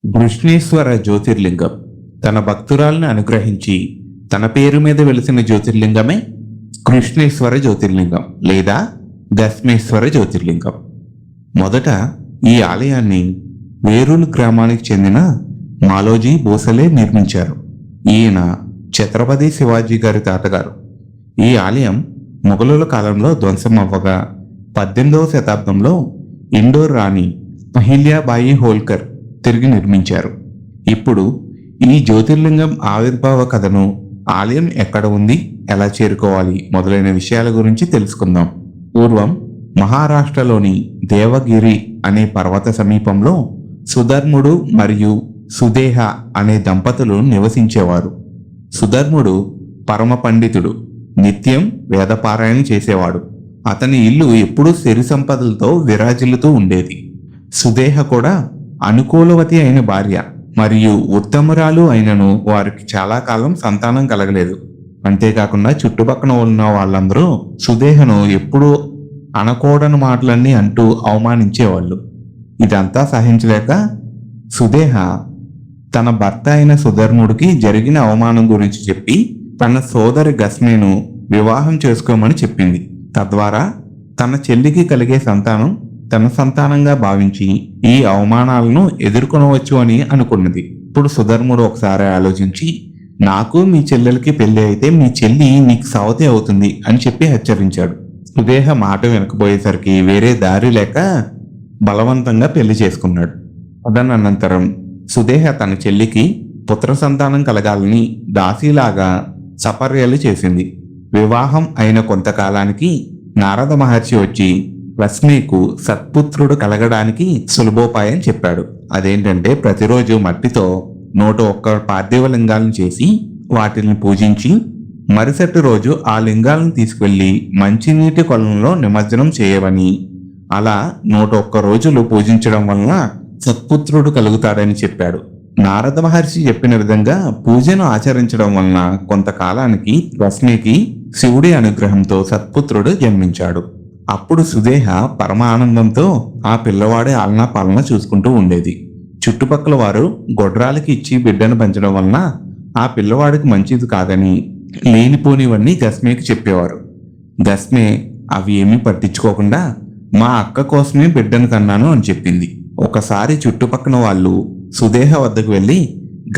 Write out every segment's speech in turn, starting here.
కృష్ణేశ్వర జ్యోతిర్లింగం తన భక్తురాలను అనుగ్రహించి తన పేరు మీద వెలిసిన జ్యోతిర్లింగమే కృష్ణేశ్వర జ్యోతిర్లింగం లేదా గస్మేశ్వర జ్యోతిర్లింగం. మొదట ఈ ఆలయాన్ని వేరూలు గ్రామానికి చెందిన మాలోజీ భోసలే నిర్మించారు. ఈయన ఛత్రపతి శివాజీ గారి తాతగారు. ఈ ఆలయం మొఘలుల కాలంలో ధ్వంసం అవ్వగా 18వ శతాబ్దంలో ఇండోర్ రాణి అహిల్యాబాయి హోల్కర్ తిరిగి నిర్మించారు. ఇప్పుడు ఈ జ్యోతిర్లింగం ఆవిర్భావ కథను, ఆలయం ఎక్కడ ఉంది, ఎలా చేరుకోవాలి మొదలైన విషయాల గురించి తెలుసుకుందాం. పూర్వం మహారాష్ట్రలోని దేవగిరి అనే పర్వత సమీపంలో సుధర్ముడు మరియు సుదేహ అనే దంపతులు నివసించేవారు. సుధర్ముడు పరమ పండితుడు, నిత్యం వేదపారాయణ చేసేవాడు. అతని ఇల్లు ఎప్పుడూ సిరి సంపదలతో విరాజిల్లుతూ ఉండేది. సుదేహ కూడా అనుకూలవతి అయిన భార్య మరియు ఉత్తమురాలు అయినను వారికి చాలా కాలం సంతానం కలగలేదు. అంతేకాకుండా చుట్టుపక్కల ఉన్న వాళ్ళందరూ సుదేహను ఎప్పుడూ అనకూడని మాటలన్నీ అంటూ అవమానించేవాళ్ళు. ఇదంతా సహించలేక సుదేహ తన భర్త అయిన సుధర్ముడికి జరిగిన అవమానం గురించి చెప్పి తన సోదరి గస్మేను వివాహం చేసుకోమని చెప్పింది. తద్వారా తన చెల్లికి కలిగే సంతానం తన సంతానంగా భావించి ఈ అవమానాలను ఎదుర్కొనవచ్చు అని అనుకున్నది. ఇప్పుడు సుధర్ముడు ఒకసారి ఆలోచించి, నాకు మీ చెల్లెలకి పెళ్లి అయితే మీ చెల్లి నీకు సవతి అవుతుంది అని చెప్పి హెచ్చరించాడు. సుదేహ మాట వెనకపోయేసరికి వేరే దారి లేక బలవంతంగా పెళ్లి చేసుకున్నాడు. అదనంతరం సుదేహ తన చెల్లికి పుత్ర సంతానం కలగాలని దాసీలాగా సపర్యలు చేసింది. వివాహం అయిన కొంతకాలానికి నారద మహర్షి వచ్చి లక్ష్మికు సత్పుత్రుడు కలగడానికి సులభోపాయం చెప్పాడు. అదేంటంటే ప్రతిరోజు మట్టితో 101 పార్థివ లింగాలను చేసి వాటిని పూజించి మరుసటి రోజు ఆ లింగాలను తీసుకెళ్లి మంచినీటి కొలంలో నిమజ్జనం చేయవని, అలా 101 రోజులు పూజించడం వలన సత్పుత్రుడు కలుగుతాడని చెప్పాడు. నారద మహర్షి చెప్పిన విధంగా పూజను ఆచరించడం వలన కొంతకాలానికి లక్ష్మికి శివుడి అనుగ్రహంతో సత్పుత్రుడు జన్మించాడు. అప్పుడు సుదేహ పరమ ఆనందంతో ఆ పిల్లవాడి ఆలనా పాలన చూసుకుంటూ ఉండేది. చుట్టుపక్కల వారు గొడ్రాలకి ఇచ్చి బిడ్డను పెంచడం వలన ఆ పిల్లవాడికి మంచిది కాదని లేనిపోనివన్నీ గస్మేకి చెప్పేవారు. గస్మే అవి ఏమీ పట్టించుకోకుండా మా అక్క కోసమే బిడ్డను కన్నాను అని చెప్పింది. ఒకసారి చుట్టుపక్కల వాళ్ళు సుదేహ వద్దకు వెళ్లి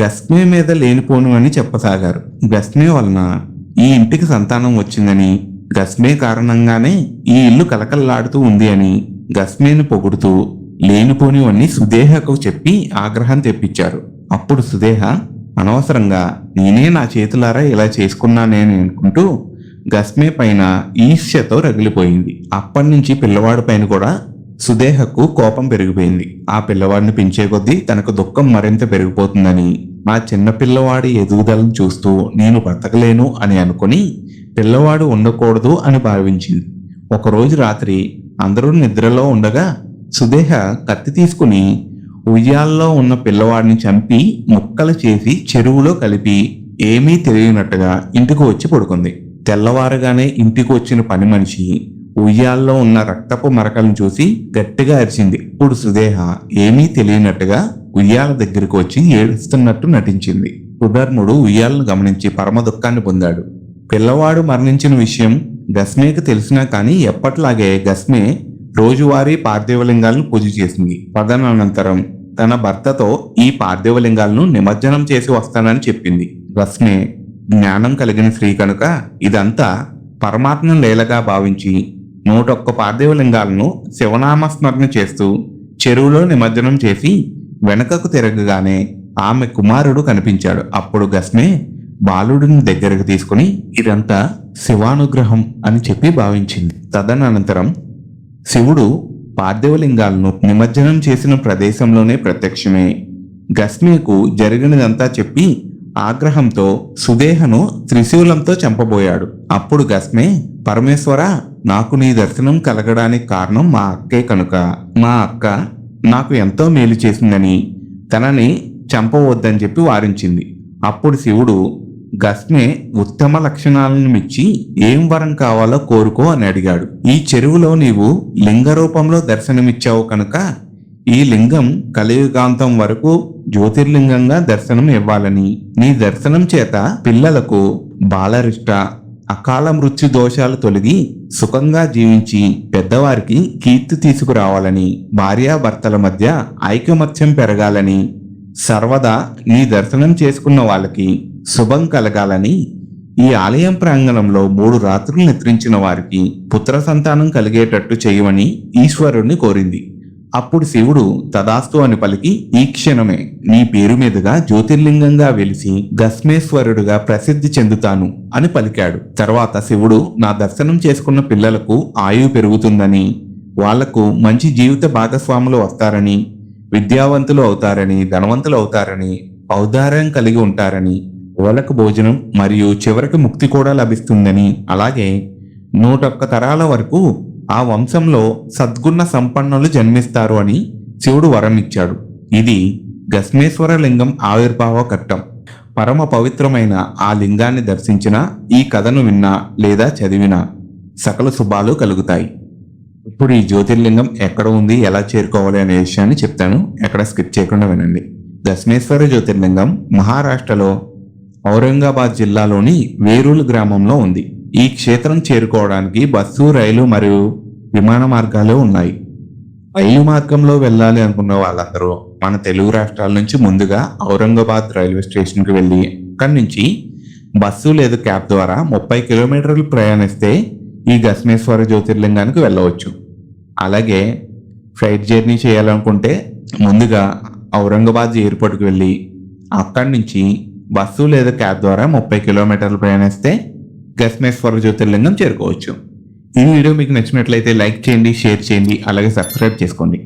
గస్మే మీద లేనిపోను అని చెప్పసాగారు. గస్మే వలన ఈ ఇంటికి సంతానం వచ్చిందని, గస్మే కారణంగానే ఈ ఇల్లు కలకల్లాడుతూ ఉంది అని గస్మేను పొగుడుతూ లేనిపోనివన్నీ సుదేహకు చెప్పి ఆగ్రహం తెప్పించారు. అప్పుడు సుదేహ అనవసరంగా నేనే నా చేతులారా ఇలా చేసుకున్నానేని అనుకుంటూ గస్మే పైన ఈర్ష్యతో రగిలిపోయింది. అప్పటి నుంచి పిల్లవాడి పైన కూడా సుదేహకు కోపం పెరిగిపోయింది. ఆ పిల్లవాడిని పెంచే కొద్దీ తనకు దుఃఖం మరింత పెరిగిపోతుందని, ఆ చిన్న పిల్లవాడి ఎదుగుదలను చూస్తూ నేను బ్రతకలేను అని అనుకుని పిల్లవాడు ఉండకూడదు అని భావించింది. ఒకరోజు రాత్రి అందరూ నిద్రలో ఉండగా సుదేహ కత్తి తీసుకుని ఉయ్యాల్లో ఉన్న పిల్లవాడిని చంపి ముక్కలు చేసి చెరువులో కలిపి ఏమీ తెలియనట్టుగా ఇంటికి వచ్చి పడుకుంది. తెల్లవారుగానే ఇంటికి వచ్చిన పని మనిషి ఉయ్యాల్లో ఉన్న రక్తపు మరకలను చూసి గట్టిగా అరిచింది. ఇప్పుడు సుదేహ ఏమీ తెలియనట్టుగా ఉయ్యాల దగ్గరికి వచ్చి ఏడుస్తున్నట్టు నటించింది. సుధర్ముడు ఉయ్యాలను గమనించి పరమ దుఃఖాన్ని పొందాడు. పిల్లవాడు మరణించిన విషయం గస్మేకి తెలిసినా కానీ ఎప్పట్లాగే గస్మే రోజువారీ పార్థివలింగాలను పూజ చేసింది. తదనంతరం తన భర్తతో ఈ పార్థివలింగాలను నిమజ్జనం చేసి వస్తానని చెప్పింది. గస్మే జ్ఞానం కలిగిన స్త్రీ కనుక ఇదంతా పరమాత్మ లీలగా భావించి 101 పార్థివలింగాలను శివనామస్మరణ చేస్తూ చెరువులో నిమజ్జనం చేసి వెనకకు తిరగగానే ఆమె కుమారుడు కనిపించాడు. అప్పుడు గస్మే బాలుడిని దగ్గరకు తీసుకుని ఇదంతా శివానుగ్రహం అని చెప్పి భావించింది. తదనంతరం శివుడు పార్థివలింగాలను నిమజ్జనం చేసిన ప్రదేశంలోనే ప్రత్యక్షమే గస్మేకు జరిగినదంతా చెప్పి ఆగ్రహంతో సుదేహను త్రిశూలంతో చంపబోయాడు. అప్పుడు గస్మే, పరమేశ్వర, నాకు నీ దర్శనం కలగడానికి కారణం మా అక్కే కనుక మా అక్క నాకు ఎంతో మేలు చేసిందని తనని చంపవద్దని చెప్పి వారించింది. అప్పుడు శివుడు గస్మే ఉత్తమ లక్షణాలను మెచ్చి ఏం వరం కావాలో కోరుకో అని అడిగాడు. ఈ చెరువులో నీవు లింగ రూపంలో దర్శనమిచ్చావు కనుక ఈ లింగం కలియుగాంతం వరకు జ్యోతిర్లింగంగా దర్శనం ఇవ్వాలని, నీ దర్శనం చేత పిల్లలకు బాలరిష్ట అకాల మృత్యు దోషాలు తొలగి సుఖంగా జీవించి పెద్దవారికి కీర్తి తీసుకురావాలని, భార్యాభర్తల మధ్య ఐకమత్యం పెరగాలని, సర్వదా నీ దర్శనం చేసుకున్న వాళ్ళకి శుభం కలగాలని, ఈ ఆలయం ప్రాంగణంలో 3 రాత్రులు నిద్రించిన వారికి పుత్ర సంతానం కలిగేటట్టు చేయమని ఈశ్వరుణ్ణి కోరింది. అప్పుడు శివుడు తదాస్తు అని పలికి, ఈ క్షణమే నీ పేరు మీదుగా జ్యోతిర్లింగంగా వెలిసి గస్మేశ్వరుడుగా ప్రసిద్ధి చెందుతాను అని పలికాడు. తర్వాత శివుడు నా దర్శనం చేసుకున్న పిల్లలకు ఆయువు పెరుగుతుందని, వాళ్లకు మంచి జీవిత భాగస్వాములు వస్తారని, విద్యావంతులు అవుతారని, ధనవంతులు అవుతారని, ఔదార్యం కలిగి ఉంటారని, వాళ్ళకు భోజనం మరియు చివరికి ముక్తి కూడా లభిస్తుందని, అలాగే 101 తరాల వరకు ఆ వంశంలో సద్గుణ సంపన్నులు జన్మిస్తారు అని శివుడు వరం ఇచ్చాడు. ఇది గస్మేశ్వర లింగం ఆవిర్భావ ఘట్టం. పరమ పవిత్రమైన ఆ లింగాన్ని దర్శించిన, ఈ కథను విన్నా లేదా చదివినా సకల శుభాలు కలుగుతాయి. ఇప్పుడు ఈ జ్యోతిర్లింగం ఎక్కడ ఉంది, ఎలా చేరుకోవాలి అనే విషయాన్ని చెప్తాను. ఎక్కడ స్కిప్ చేయకుండా వినండి. గస్మేశ్వర జ్యోతిర్లింగం మహారాష్ట్రలో ఔరంగాబాద్ జిల్లాలోని వేరూలు గ్రామంలో ఉంది. ఈ క్షేత్రం చేరుకోవడానికి బస్సు, రైలు మరియు విమాన మార్గాలు ఉన్నాయి. రైలు మార్గంలో వెళ్ళాలి అనుకున్న వాళ్ళందరూ మన తెలుగు రాష్ట్రాల నుంచి ముందుగా ఔరంగాబాద్ రైల్వే స్టేషన్కి వెళ్ళి అక్కడి నుంచి బస్సు లేదా క్యాబ్ ద్వారా 30 కిలోమీటర్లు ప్రయాణిస్తే ఈ గస్మేశ్వర జ్యోతిర్లింగానికి వెళ్ళవచ్చు. అలాగే ఫ్లైట్ జర్నీ చేయాలనుకుంటే ముందుగా ఔరంగాబాద్ ఎయిర్పోర్ట్కి వెళ్ళి అక్కడి నుంచి బస్సు లేదా క్యాబ్ ద్వారా 30 కిలోమీటర్లు ప్రయాణిస్తే గస్మేశ్వర జ్యోతిర్లింగం చేరుకోవచ్చు. ఈ వీడియో మీకు నచ్చినట్లయితే లైక్ చేయండి, షేర్ చేయండి, అలాగే సబ్స్క్రైబ్ చేసుకోండి.